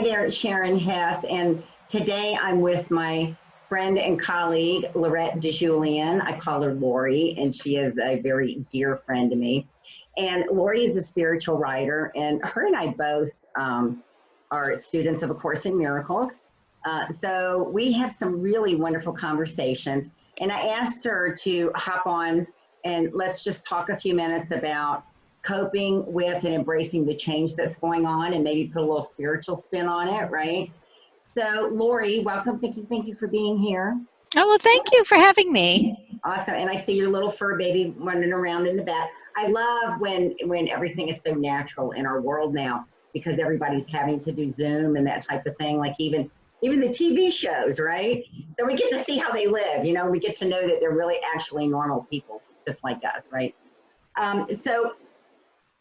there, Sharon Hess, and today I'm with my friend and colleague, Lorette DeJulian. I call her Lori, and she is a very dear friend to me. And Lori is a spiritual writer, and her and I both are students of A Course in Miracles. So we have some really wonderful conversations. And I asked her to hop on and let's just talk a few minutes about coping with and embracing the change that's going on and maybe put a little spiritual spin on it, right? So Lori, welcome. Thank you for being here. Oh, well, thank you for having me. Awesome. And I see your little fur baby running around in the back. I love when everything is so natural in our world now, because everybody's having to do Zoom and that type of thing, like even the TV shows, right? So we get to see how they live, you know, we get to know that they're really actually normal people, just like us, right? So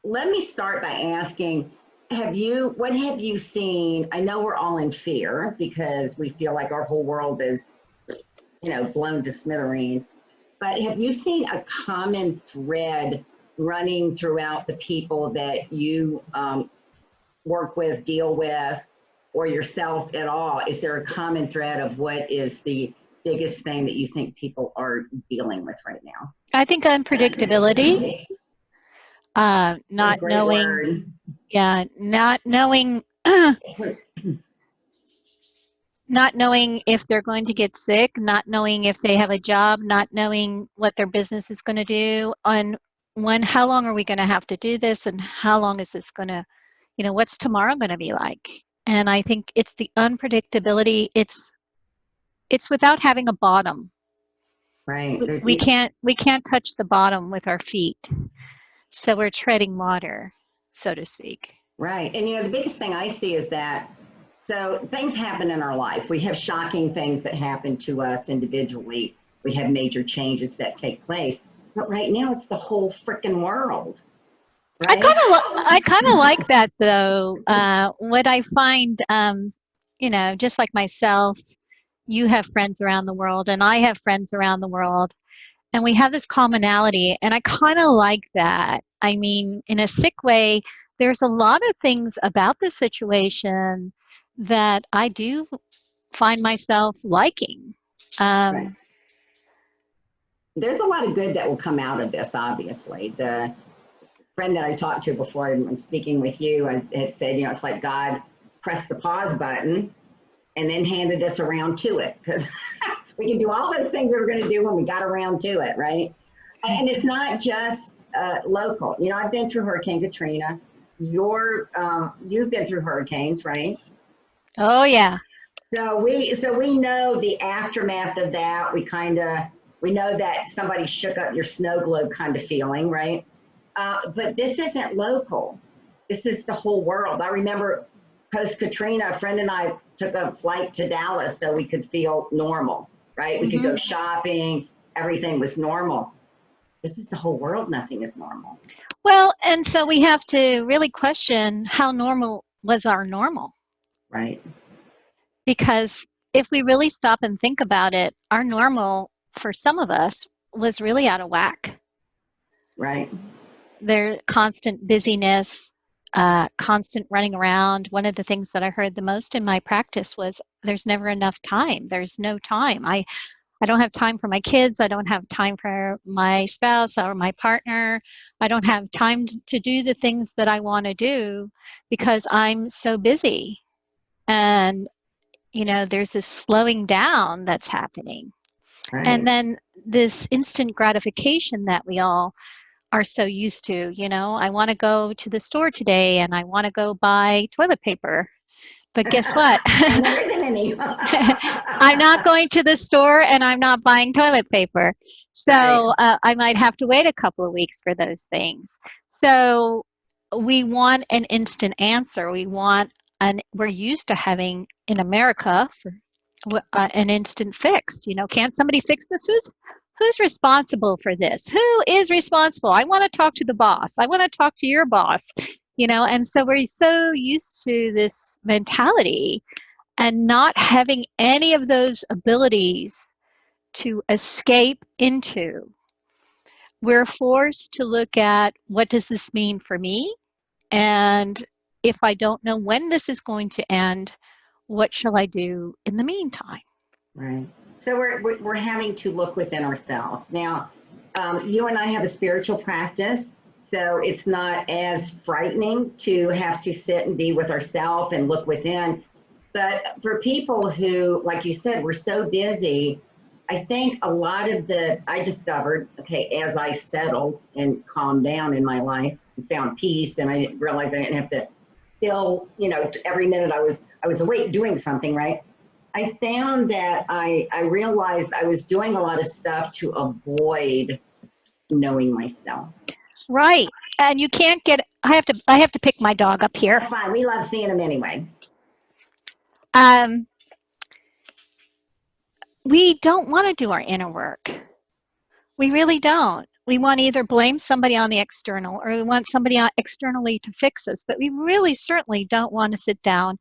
let me start by asking, what have you seen? I know we're all in fear because we feel like our whole world is, you know, blown to smithereens, but have you seen a common thread running throughout the people that you work with, deal with, or yourself at all? Is there a common thread of what is the biggest thing that you think people are dealing with right now? I think unpredictability, not knowing, word. not knowing, not knowing if they're going to get sick, not knowing if they have a job, not knowing what their business is going to do, on how long are we going to have to do this, and how long is this going to, you know, what's tomorrow going to be like? And I think it's the unpredictability. It's without having a bottom. Right. We can't touch the bottom with our feet. So we're treading water, so to speak. Right. And you know, the biggest thing I see is that, so things happen in our life. We have shocking things that happen to us individually. We have major changes that take place. But right now it's the whole freaking world. Right? I kind of like that though. What I find, you know, just like myself, you have friends around the world and I have friends around the world, and we have this commonality, and I kind of like that. I mean, in a sick way, there's a lot of things about the situation that I do find myself liking. Right. There's a lot of good that will come out of this, obviously. The friend that I talked to before I'm speaking with you, I had said, you know, it's like God pressed the pause button and then handed us around to it, because we can do all those things that we're going to do when we got around to it, right? And it's not just local. You know, I've been through Hurricane Katrina. You've been through hurricanes, right? Oh yeah. So we know the aftermath of that. We know that somebody shook up your snow globe kind of feeling, right? But this isn't local. This is the whole world. I remember post-Katrina, a friend and I took a flight to Dallas so we could feel normal, right? We could go shopping. Everything was normal. This is the whole world. Nothing is normal. Well, and so we have to really question how normal was our normal. Right. Because if we really stop and think about it, our normal for some of us was really out of whack. Right. Their constant busyness, constant running around. One of the things that I heard the most in my practice was there's never enough time. There's no time. I don't have time for my kids. I don't have time for my spouse or my partner. I don't have time to do the things that I want to do because I'm so busy. And, you know, there's this slowing down that's happening. Right. And then this instant gratification that we all are so used to. You know, I want to go to the store today and I want to go buy toilet paper. But guess what? There isn't any. I'm not going to the store and I'm not buying toilet paper. So I might have to wait a couple of weeks for those things. So we want an instant answer. We're used to having in America an instant fix. You know, can't somebody fix this? Who's responsible for this? Who is responsible? I want to talk to the boss. I want to talk to your boss. You know, and so we're so used to this mentality and not having any of those abilities to escape into. We're forced to look at what does this mean for me? And if I don't know when this is going to end, what shall I do in the meantime? Right. So we're having to look within ourselves. Now, you and I have a spiritual practice, so it's not as frightening to have to sit and be with ourselves and look within. But for people who, like you said, we're so busy, I think a lot of I discovered, okay, as I settled and calmed down in my life and found peace, and I realized I didn't have to feel, every minute I was awake doing something, right? I found that I realized I was doing a lot of stuff to avoid knowing myself. Right. And you can't get, I have to pick my dog up here. That's fine. We love seeing him anyway. We don't want to do our inner work. We really don't. We want to either blame somebody on the external or we want somebody externally to fix us, but we really certainly don't want to sit down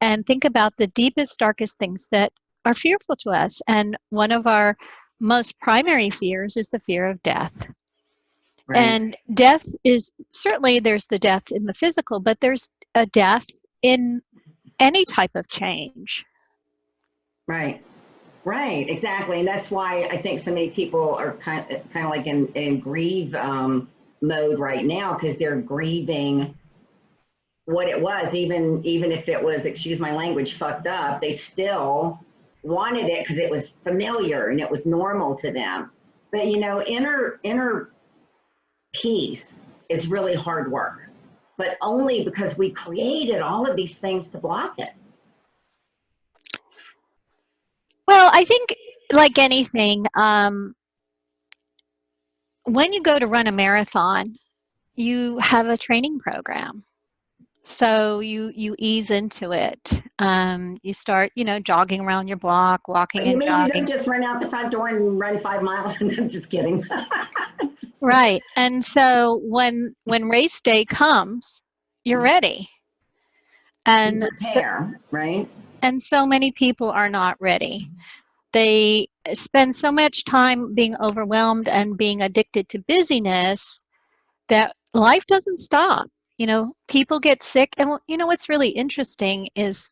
and think about the deepest, darkest things that are fearful to us. And one of our most primary fears is the fear of death. Right. And death is, certainly there's the death in the physical, but there's a death in any type of change. Right. Right, exactly. And that's why I think so many people are kind of like in grieve mode right now, because they're grieving what it was, even if it was, excuse my language, fucked up, they still wanted it because it was familiar and it was normal to them. But inner peace is really hard work, but only because we created all of these things to block it. Well, I think like anything, when you go to run a marathon, you have a training program. So you ease into it. You start, jogging around your block, walking and jogging. You don't just run out the front door and run 5 miles? I'm just kidding. Right. And so when race day comes, you're ready. And prepare, right? And so many people are not ready. They spend so much time being overwhelmed and being addicted to busyness that life doesn't stop. People get sick. And what's really interesting is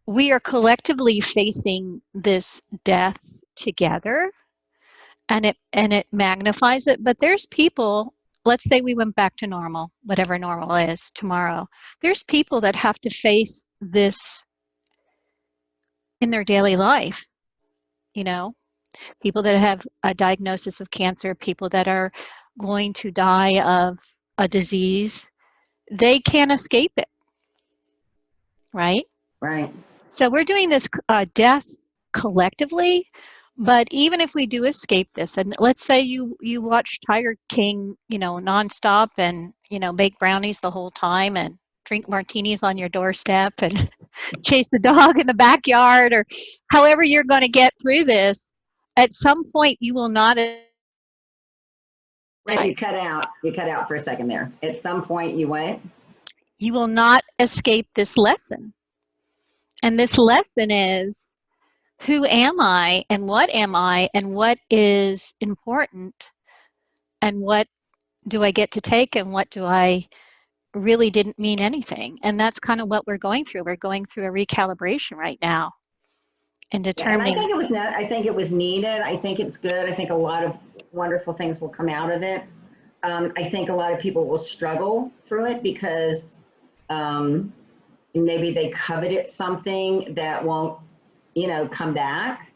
we are collectively facing this death together, and it magnifies it. But there's people, let's say we went back to normal, whatever normal is tomorrow. There's people that have to face this in their daily life. People that have a diagnosis of cancer, people that are going to die of a disease, they can't escape it, right? Right. So we're doing this death collectively, but even if we do escape this, and let's say you watch Tiger King, nonstop and, bake brownies the whole time and drink martinis on your doorstep and chase the dog in the backyard, or however you're going to get through this, at some point you will not. Right, you cut out for a second there. At some point you what? You will not escape this lesson. And this lesson is, who am I and what is important, and what do I get to take and what do I really didn't mean anything. And that's kind of what we're going through. We're going through a recalibration right now and determining. And I think it was needed. I think it's good. I think a lot of wonderful things will come out of it. I think a lot of people will struggle through it because maybe they coveted something that won't, come back.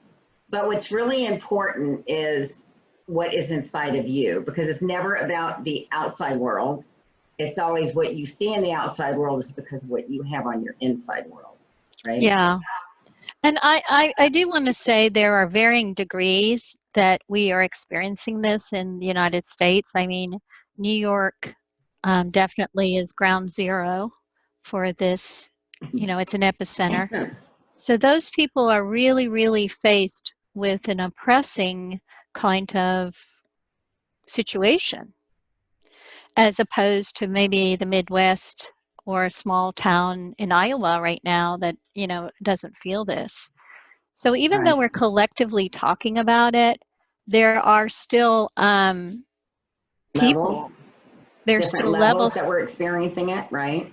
But what's really important is what is inside of you, because it's never about the outside world. It's always what you see in the outside world is because of what you have on your inside world, right? Yeah. And I do want to say there are varying degrees that we are experiencing this in the United States. I mean, New York definitely is ground zero for this. It's an epicenter. So those people are really, really faced with an oppressing kind of situation, as opposed to maybe the Midwest or a small town in Iowa right now that, doesn't feel this. So even though we're collectively talking about it, there are still people. there's different still levels levels. that we're experiencing it, right?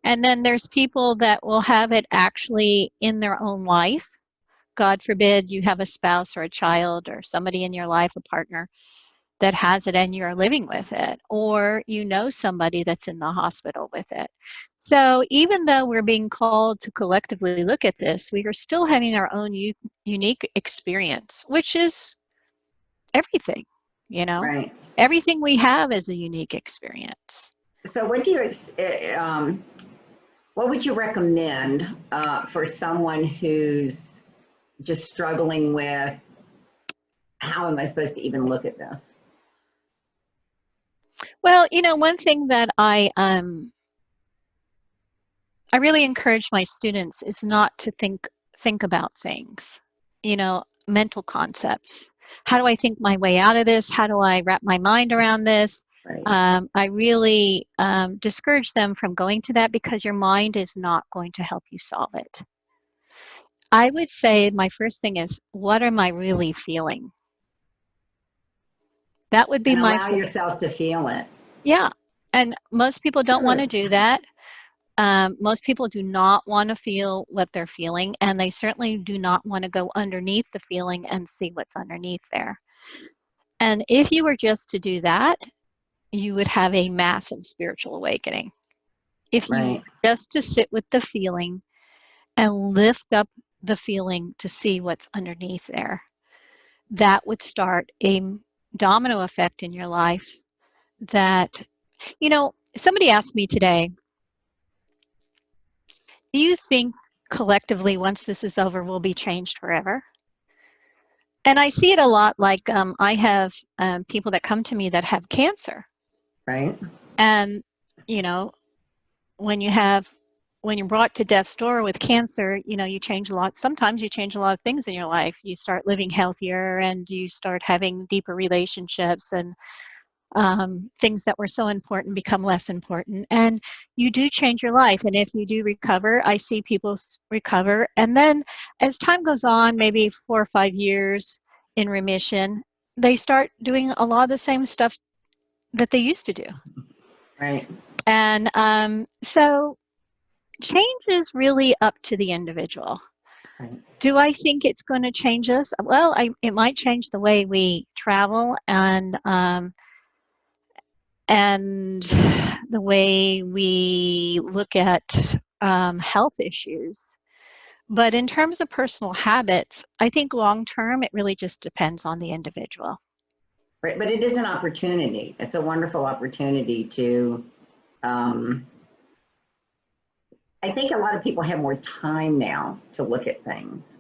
And then there's people that will have it actually in their own life. God forbid you have a spouse or a child or somebody in your life, a partner that has it and you're living with it, or you know somebody that's in the hospital with it. So even though we're being called to collectively look at this, we are still having our own unique experience, which is everything, you know? Right. Everything we have is a unique experience. So what would you recommend for someone who's just struggling with how am I supposed to even look at this? Well, you know, one thing that I really encourage my students is not to think about things, you know, mental concepts. How do I think my way out of this? How do I wrap my mind around this? Right. I really discourage them from going to that because your mind is not going to help you solve it. I would say my first thing is, what am I really feeling? That would be And my allow yourself to feel it. yeah. And most people don't want to Good. do that. Most people do not want to feel what they're feeling, and they certainly do not want to go underneath the feeling and see what's underneath there. And if you were just to do that, you would have a massive spiritual awakening. If you Right. were just to sit with the feeling and lift up the feeling to see what's underneath there, that would start a domino effect in your life that, you know, somebody asked me today, do you think collectively, once this is over, we'll be changed forever? And I see it a lot like I have people that come to me that have cancer. Right. And, you know, when you're brought to death's door with cancer, you know, you change a lot. Sometimes you change a lot of things in your life. You start living healthier and you start having deeper relationships, and things that were so important become less important, and you do change your life. And if you do recover, I see people recover, and then as time goes on, maybe 4 or 5 years in remission, they start doing a lot of the same stuff that they used to do. Right. And so change is really up to the individual. Right. Do I think it's going to change us? Well, it might change the way we travel and the way we look at health issues. But in terms of personal habits, I think long term, it really just depends on the individual. Right. But it is an opportunity. It's a wonderful opportunity to, I think a lot of people have more time now to look at things.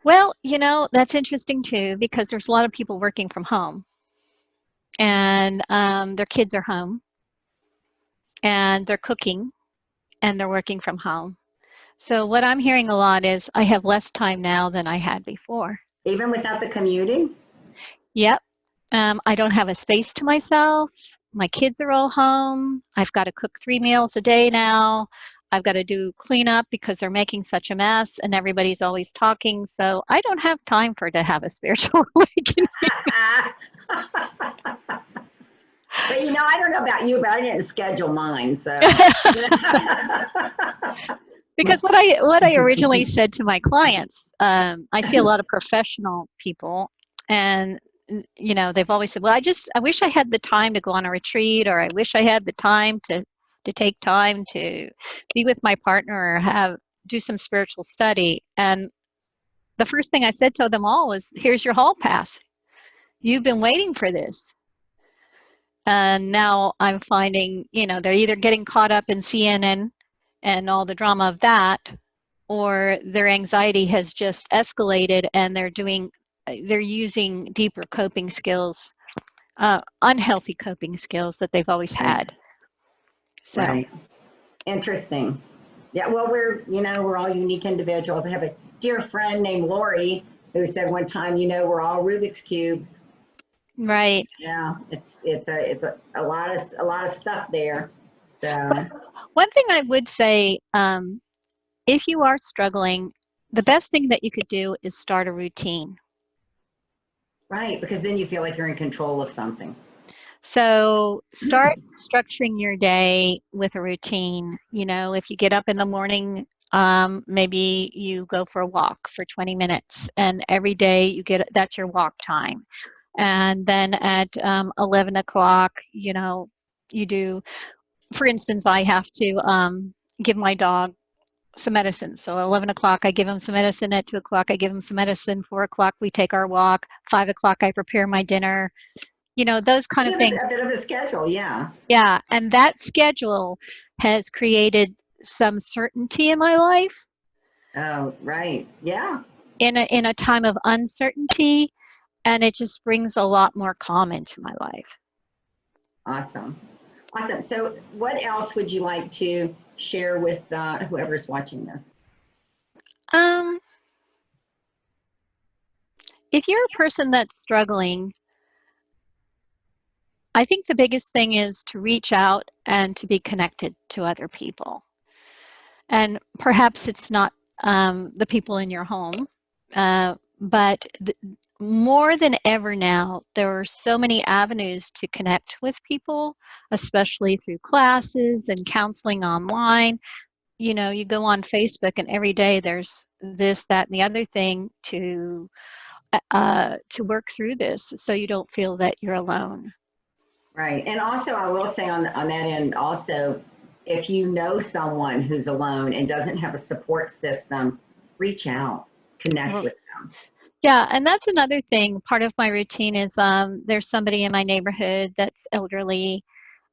Well, you know, that's interesting too, because there's a lot of people working from home, and their kids are home, and they're cooking, and they're working from home. So what I'm hearing a lot is I have less time now than I had before. Even without the commuting? Yep. I don't have a space to myself. My kids are all home. I've got to cook 3 meals a day now. I've got to do cleanup because they're making such a mess and everybody's always talking. So I don't have time to have a spiritual awakening. But you know, I don't know about you, but I didn't schedule mine. So Because what I originally said to my clients, I see a lot of professional people, and you know, they've always said, well, I wish I had the time to go on a retreat, or I wish I had the time to take time to be with my partner or do some spiritual study. And the first thing I said to them all was, here's your hall pass. You've been waiting for this. And now I'm finding, you know, they're either getting caught up in CNN and all the drama of that, or their anxiety has just escalated and they're using deeper coping skills, unhealthy coping skills that they've always had. So. Right. Interesting. Yeah, well, we're all unique individuals. I have a dear friend named Lori who said one time, we're all Rubik's cubes. Right. Yeah, it's a lot of stuff there. So. One thing I would say, if you are struggling, the best thing that you could do is start a routine. Right, because then you feel like you're in control of something. So start structuring your day with a routine. You know, if you get up in the morning, maybe you go for a walk for 20 minutes, and every day you get that's your walk time. And then at 11 o'clock, you know, you do, for instance, I have to give my dog some medicine. So 11 o'clock, I give him some medicine. At 2 o'clock, I give him some medicine. 4 o'clock, we take our walk. 5 o'clock, I prepare my dinner. You know, those kind of things. A bit of a schedule, yeah. Yeah. And that schedule has created some certainty in my life. Oh, right. Yeah. In a time of uncertainty, and it just brings a lot more calm into my life. Awesome. Awesome. So what else would you like to share with whoever's watching this? If you're a person that's struggling, I think the biggest thing is to reach out and to be connected to other people. And perhaps it's not the people in your home, but more than ever now, there are so many avenues to connect with people, especially through classes and counseling online. You know, you go on Facebook and every day there's this, that, and the other thing to work through this, so you don't feel that you're alone. Right. And also, I will say on that end, also, if you know someone who's alone and doesn't have a support system, reach out, connect with them. Yeah, and that's another thing. Part of my routine is there's somebody in my neighborhood that's elderly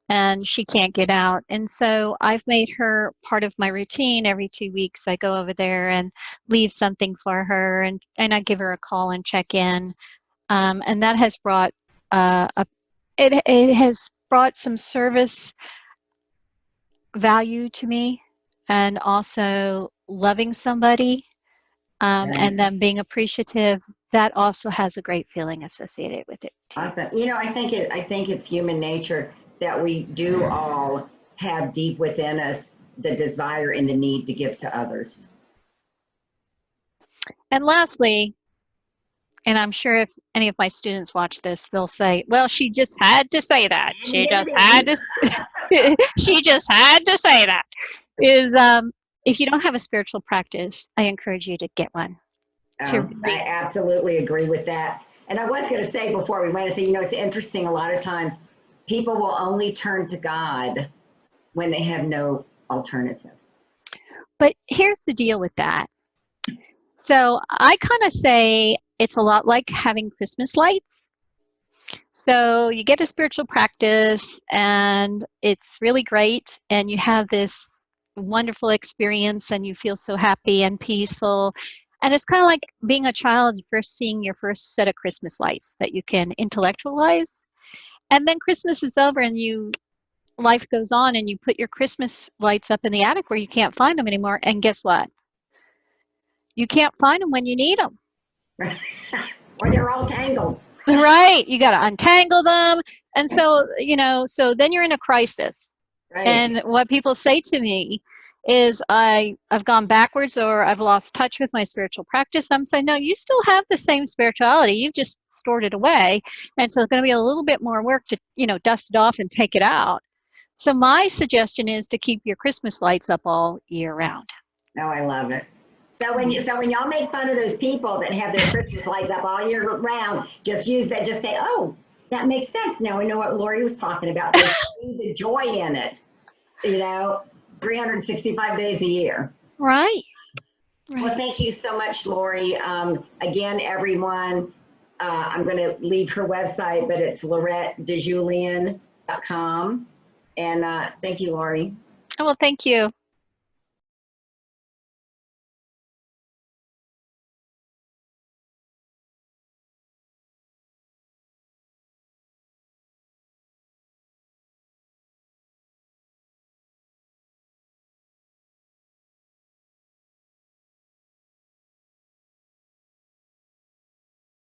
and she can't get out. And so I've made her part of my routine. Every 2 weeks, I go over there and leave something for her, and I give her a call and check in. And that has brought it has brought some service value to me, and also loving somebody, and them being appreciative. That also has a great feeling associated with it too. Awesome. You know, I think it's human nature that we do all have deep within us the desire and the need to give to others. And lastly, and I'm sure if any of my students watch this, they'll say, well, she just had to say that. She just had to, she just had to say that. Is if you don't have a spiritual practice, I encourage you to get one. I absolutely agree with that. And I was going to say before we went to say, you know, it's interesting. A lot of times people will only turn to God when they have no alternative. But here's the deal with that. So I kind of say it's a lot like having Christmas lights. So you get a spiritual practice and it's really great, and you have this wonderful experience and you feel so happy and peaceful. And it's kind of like being a child, first seeing your first set of Christmas lights that you can intellectualize. And then Christmas is over and life goes on, and you put your Christmas lights up in the attic where you can't find them anymore. And guess what? You can't find them when you need them. Or they're all tangled. Right. You got to untangle them. And so, you know, so then you're in a crisis. Right. And what people say to me is I've gone backwards, or I've lost touch with my spiritual practice. I'm saying, no, you still have the same spirituality. You've just stored it away. And so it's going to be a little bit more work to, you know, dust it off and take it out. So my suggestion is to keep your Christmas lights up all year round. Oh, I love it. So when y'all make fun of those people that have their Christmas lights up all year round, just use that. Just say, "Oh, that makes sense." Now we know what Lori was talking about. They see the joy in it. You know, 365 days a year. Right. Well, thank you so much, Lori. Again, everyone, I'm going to leave her website, but it's LoretteDejulian.com. And thank you, Lori. Oh, well, thank you.